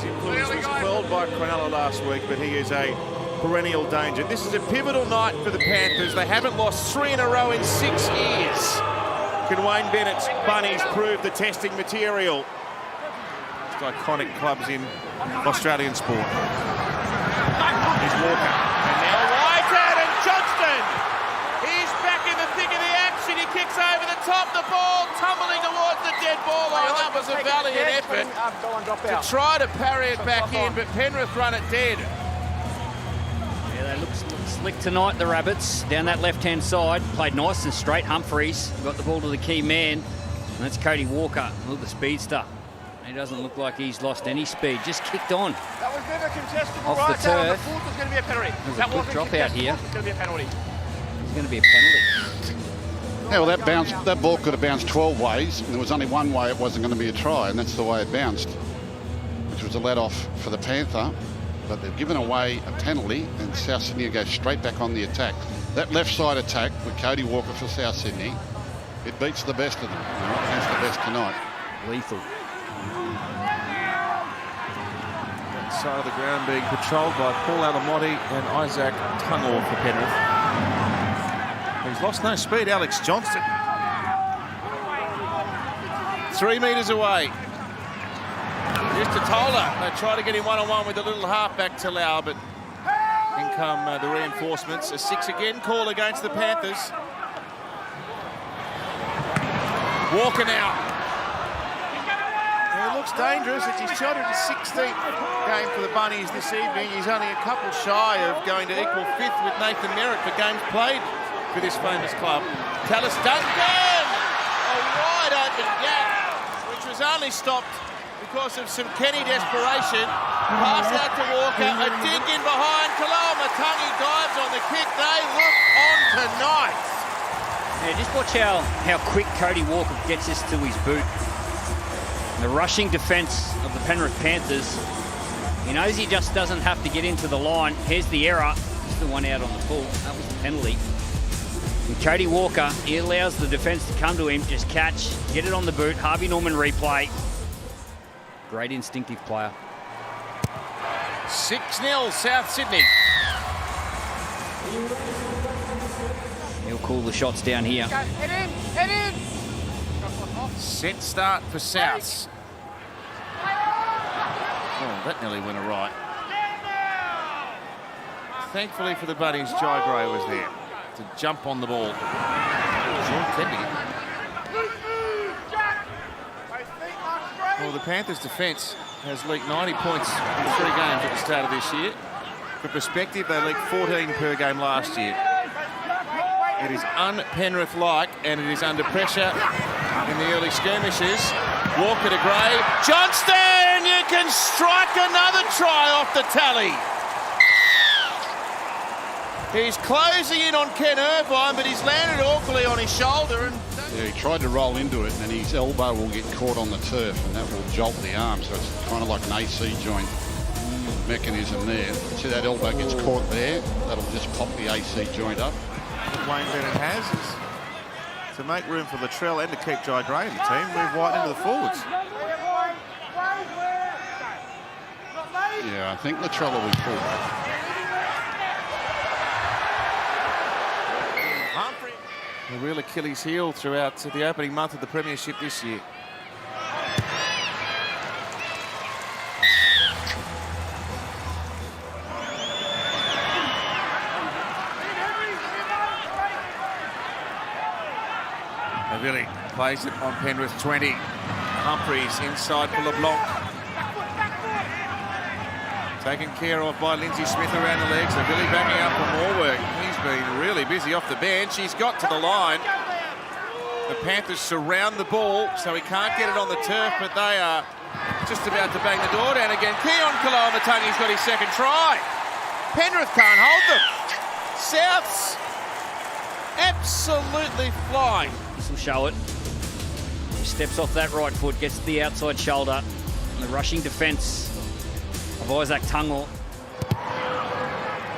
influence was quelled by Cronulla last week, but he is a perennial danger. This is a pivotal night for the Panthers. They haven't lost 3 in a row in 6 years. Can Wayne Bennett's Bunnies prove the testing material? Most iconic clubs in Australian sport. Here's Walker. And now Whitehead and Johnston. He's back in the thick of the action. He kicks over the top. The ball tumbling towards the dead ball line. That was a valiant effort to try to parry it back in, but Penrith run it dead. Yeah, they look slick tonight, the Rabbits. Down that left-hand side. Played nice and straight. Humphreys got the ball to the key man. And that's Cody Walker. Look, the speedster. He doesn't look like he's lost any speed. Just kicked on. That was never contestable. Off Right the down turf. the fourth was going to be a penalty. There's a good drop out here. It's going to be a penalty. It's going to be a penalty. Yeah, well, that ball could have bounced 12 ways, and there was only one way it wasn't going to be a try, and that's the way it bounced, which was a let-off for the Panther. But they've given away a penalty, and South Sydney go straight back on the attack. That left-side attack with Cody Walker for South Sydney, it beats the best of them. Against the best tonight. Lethal. That side of the ground being patrolled by Paul Alamotti and Isaac Tungor for Penrith. He's lost no speed, Alex Johnston. 3 metres away. Here's Totola. They try to get him one-on-one with the little halfback Talau, but in come the reinforcements. A 6 again call against the Panthers. Walker now. He looks dangerous. It's his 216th game for the Bunnies this evening. He's only a couple shy of going to equal 5th with Nathan Merritt for games played for this famous club. Tallis Duncan! A wide open gap, which was only stopped because of some Kenny desperation. Pass out to Walker, a dig in behind. Kalao-Matangi dives on the kick. They look on tonight. Yeah, just watch how quick Cody Walker gets this to his boot. The rushing defence of the Penrith Panthers. He knows he just doesn't have to get into the line. Here's the error. Just the one out on the full. That was the penalty. And Cody Walker, he allows the defence to come to him, just catch, get it on the boot. Harvey Norman replay. Great instinctive player. 6-0 South Sydney. He'll call the shots down here. Head in, head in. Set start for Souths. Oh, that nearly went awry. Thankfully for the Bunnies, Jai Gray was there to jump on the ball. Well, the Panthers' defence has leaked 90 points in 3 games at the start of this year. For perspective, they leaked 14 per game last year. It is un-Penrith-like, and it is under pressure in the early skirmishes. Walker to Gray. Johnston! You can strike another try off the tally. He's closing in on Ken Irvine, but he's landed awkwardly on his shoulder. And Yeah, he tried to roll into it, and his elbow will get caught on the turf, and that will jolt the arm. So it's kind of like an AC joint mechanism there. See that elbow gets caught there? That'll just pop the AC joint up. what Wayne Bennett has is to make room for Latrell and to keep Jai Gray in the team, move White into the forwards. Yeah, I think Latrell will be full. A real Achilles heel throughout the opening month of the Premiership this year. Really plays it on Penrith 20. Humphreys inside for LeBlanc. Taken care of by Lindsay Smith around the legs. They're really backing up for more work. He's been really busy off the bench. He's got to the line. The Panthers surround the ball, so he can't get it on the turf, but they are just about to bang the door down again. Keon Kalao-Matangi's got his second try. Penrith can't hold them. Souths absolutely flying. This will show it. He steps off that right foot, gets to the outside shoulder. And the rushing defence of Isaac Tungor.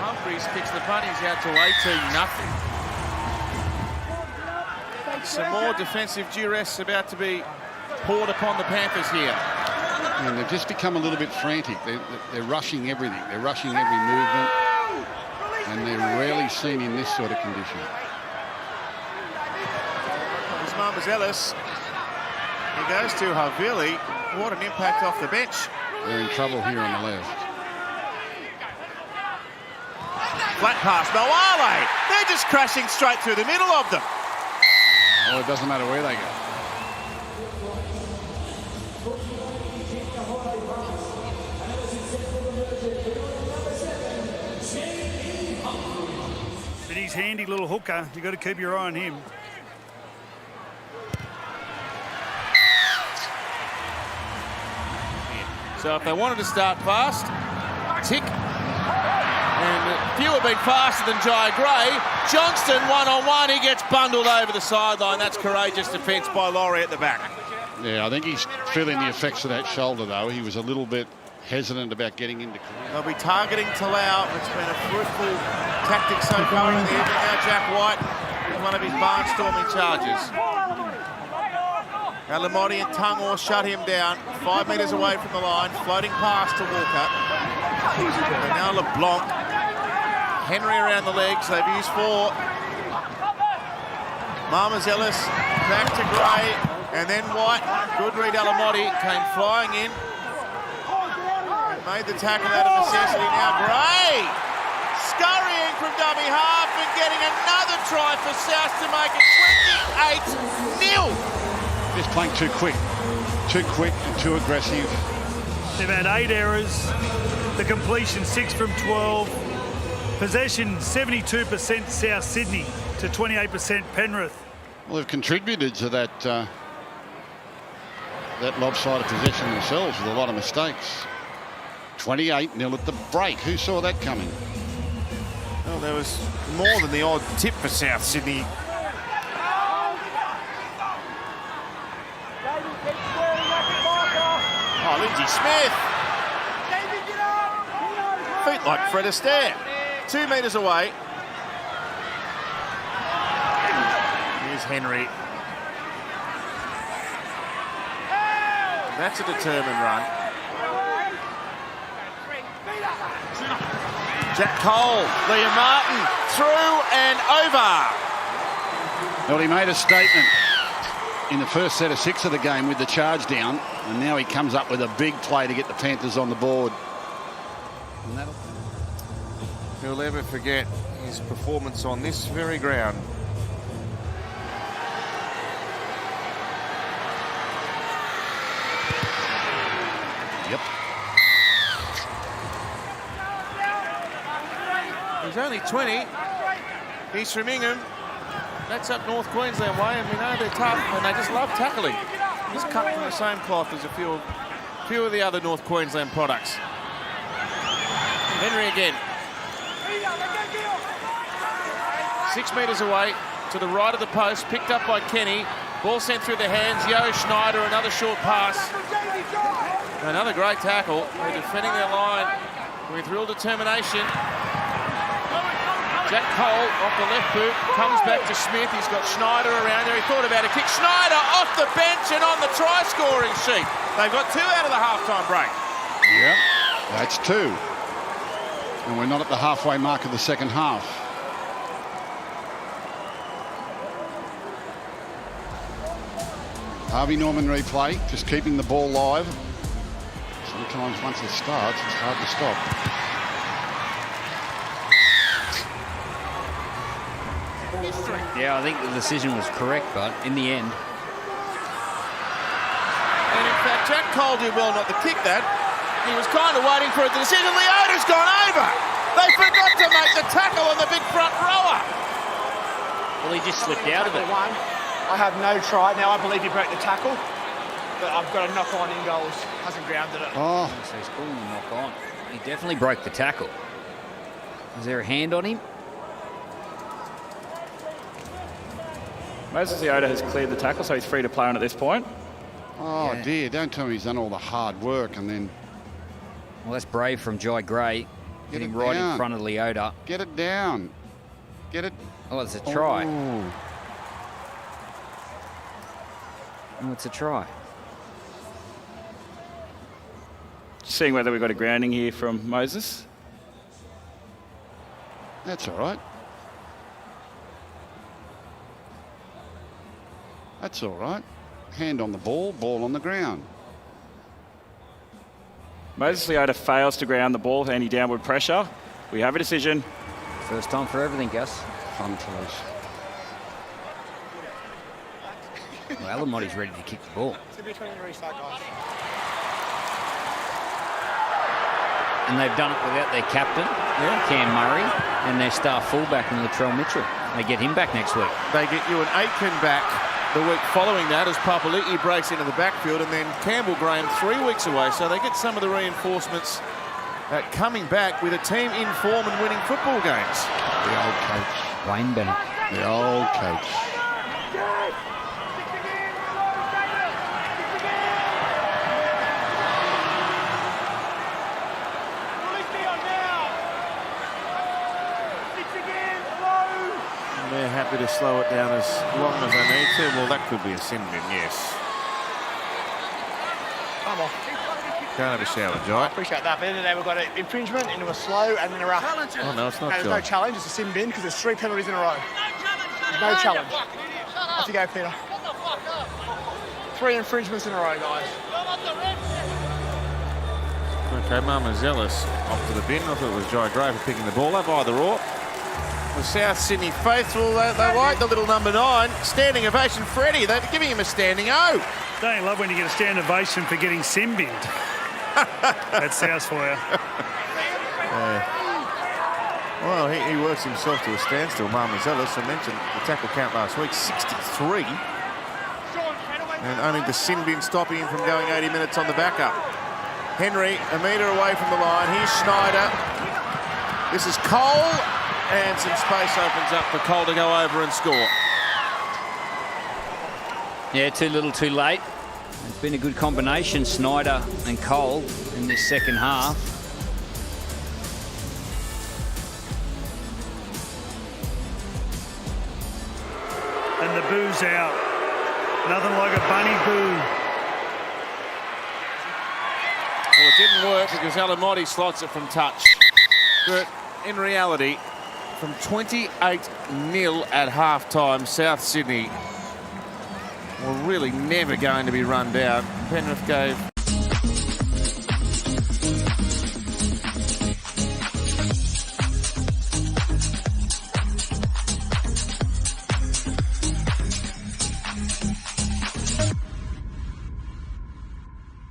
Humphreys kicks the Bunnies out to 18-0. Some more defensive duress about to be poured upon the Panthers here. And they've just become a little bit frantic. They're rushing everything. They're rushing every movement. And they're rarely seen in this sort of condition. There's Marmaz Ellis. He goes to Havili. What an impact off the bench. They're in trouble here on the left. Flat pass, Moale. They're just crashing straight through the middle of them. Oh, it doesn't matter where they go. But he's handy little hooker. You've got to keep your eye on him. So if they wanted to start fast, tick. And few have been faster than Jai Gray. Johnston one-on-one, he gets bundled over the sideline. That's courageous defence by Laurie at the back. Yeah, I think he's feeling the effects of that shoulder, though. He was a little bit hesitant about getting into. They'll be targeting Talau. It's been a fruitful tactic so far in the evening. Now Jack White with one of his barnstorming charges. Alamotti and Tungor shut him down. 5 metres away from the line, floating past to Walker. And now LeBlanc. Henry around the legs. They've used 4. Marmaz Ellis back to Gray, and then White. Good read. Alamotti came flying in. Made the tackle out of necessity. Now Gray scurrying from dummy half and getting another try for South to make it 28-0. Just playing too quick and too aggressive. They've had 8 errors. The completion 6 from 12. Possession 72% South Sydney to 28% Penrith. Well, they've contributed to that that lopsided possession themselves with a lot of mistakes. 28-0 at the break. Who saw that coming? Well, there was more than the odd tip for South Sydney. Oh, Lindsay Smith. Feet like Fred Astaire. 2 metres away. Here's Henry. That's a determined run. Jack Cole, Liam Martin, through and over. Well, he made a statement in the first set of 6 of the game with the charge down, and now he comes up with a big play to get the Panthers on the board. He'll never forget his performance on this very ground. Yep. He's only 20. He's from Ingham. That's up North Queensland way, and we know they're tough, and they just love tackling. He's cut from the same cloth as a few of the other North Queensland products. Henry again. 6 metres away to the right of the post, picked up by Kenny. Ball sent through the hands. Yo Schneider, another short pass. Another great tackle. They're defending their line with real determination. Jack Cole off the left boot, comes back to Smith. He's got Schneider around there. He thought about a kick. Schneider off the bench and on the try-scoring sheet. They've got 2 out of the halftime break. Yeah, that's 2. And we're not at the halfway mark of the second half. Harvey Norman replay, just keeping the ball live. Sometimes once it starts, it's hard to stop. Yeah, I think the decision was correct, but in the end. And in fact, Jack Cole did well not to kick that. He was kind of waiting for a decision. Leota's gone over. They forgot to make the tackle on the big front rower. Well, he just slipped out of it. I have no try. Now I believe he broke the tackle, but I've got a knock on in goals. Hasn't grounded it. Oh, So he's calling the knock on. He definitely broke the tackle. Was there a hand on him? Moses Leota has cleared the tackle, so he's free to play on at this point. oh Yeah. dear, don't tell me he's done all the hard work and then Well, that's brave from Jai Gray. Get Getting it right down. in front of Leota. get it down. Get it. Oh, it's a try. Oh. Oh, it's a try. seeing whether we got a grounding here from Moses. That's all right. That's all right. Hand on the ball, ball on the ground. Moses Leota fails to ground the ball, any downward pressure. We have a decision. First time for everything, Gus. Fun for us. Well, Alamoti's ready to kick the ball. It's going to be a 20 restart, guys. And they've done it without their captain, Cam Murray, and their star fullback, Latrell Mitchell. They get him back next week. They get you an Aitken back the week following that as Papali'i breaks into the backfield, and then Campbell Graham 3 weeks away. So they get some of the reinforcements coming back with a team in form and winning football games. The old coach. Wayne Bennett. The old coach. They're happy to slow it down as long as they need to. Well, that could be a sin bin, yes. Come on. Go and have a shower, Jai. Appreciate that. But at the end of the day, we've got an infringement into a slow and then a rough. Oh, no, it's not, There's Jai. no challenge. It's a sin bin because there's 3 penalties in a row. There's no challenge. Off you go, Peter. 3 infringements in a row, guys. Okay, Mama Zealous off to the bin. I thought it was Jai Gray for picking the ball up, either or. The South Sydney faithful, they like the little number 9. Standing ovation, Freddie. They're giving him a standing O. Don't you love when you get a stand ovation for getting sin binned? That's South for you. Well, he works himself to a standstill, Mama Zealous. I mentioned the tackle count last week, 63. And only the sin bin stopping him from going 80 minutes on the backup. Henry, a metre away from the line. Here's Schneider. This is Cole. And some space opens up for Cole to go over and score. Yeah, too little, too late. It's been a good combination, Snyder and Cole, in this second half. And the boo's out. Nothing like a bunny boo. Well, it didn't work because Alamotti slots it from touch. But in reality, from 28-0 at half-time, South Sydney were really never going to be run down. Penrith gave